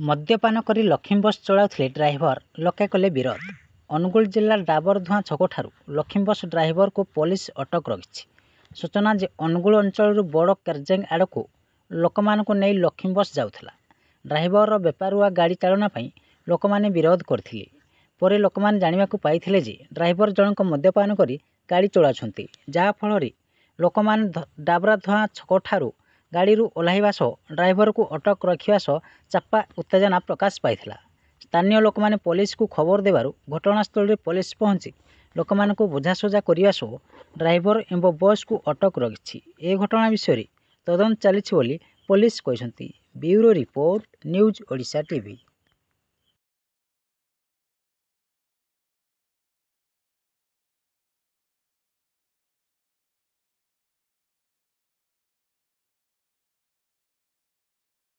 ମଦ୍ୟପାନ କରି ଲକ୍ଷ୍ମୀ ବସ୍ ଚଳାଉଥିଲେ ଡ୍ରାଇଭର, ଲୋକେ କଲେ ବିରୋଧ। ଅନୁଗୁଳ ଜିଲ୍ଲା ଡାବରଧୂଆଁ ଛକଠାରୁ ଲକ୍ଷ୍ମୀ ବସ୍ ଡ୍ରାଇଭରକୁ ପୋଲିସ ଅଟକ ରଖିଛି। ସୂଚନା ଯେ ଅନୁଗୁଳ ଅଞ୍ଚଳରୁ ବଡ଼ କେରଜେଙ୍ଗ ଆଡ଼କୁ ଲୋକମାନଙ୍କୁ ନେଇ ଲକ୍ଷ୍ମୀ ବସ୍ ଯାଉଥିଲା। ଡ୍ରାଇଭରର ବେପାରୁଆ ଗାଡ଼ି ଚାଳନା ପାଇଁ ଲୋକମାନେ ବିରୋଧ କରିଥିଲେ। ପରେ ଲୋକମାନେ ଜାଣିବାକୁ ପାଇଥିଲେ ଯେ ଡ୍ରାଇଭର ଜଣକ ମଦ୍ୟପାନ କରି ଗାଡ଼ି ଚଳାଉଛନ୍ତି, ଯାହାଫଳରେ ଲୋକମାନେ ଡାବରଧୂଆଁ ଛକଠାରୁ ଗାଡ଼ିରୁ ଓହ୍ଲାଇବା ସହ ଡ୍ରାଇଭରକୁ ଅଟକ ରଖିବା ସହ ଚାପା ଉତ୍ତେଜନା ପ୍ରକାଶ ପାଇଥିଲା। ସ୍ଥାନୀୟ ଲୋକମାନେ ପୋଲିସକୁ ଖବର ଦେବାରୁ ଘଟଣାସ୍ଥଳରେ ପୋଲିସ ପହଞ୍ଚି ଲୋକମାନଙ୍କୁ ବୁଝାସୁଝା କରିବା ସହ ଡ୍ରାଇଭର ଏବଂ ବସ୍କୁ ଅଟକ ରଖିଛି। ଏ ଘଟଣା ବିଷୟରେ ତଦନ୍ତ ଚାଲିଛି ବୋଲି ପୋଲିସ କହିଛନ୍ତି। Bureau report, news Odisha TV.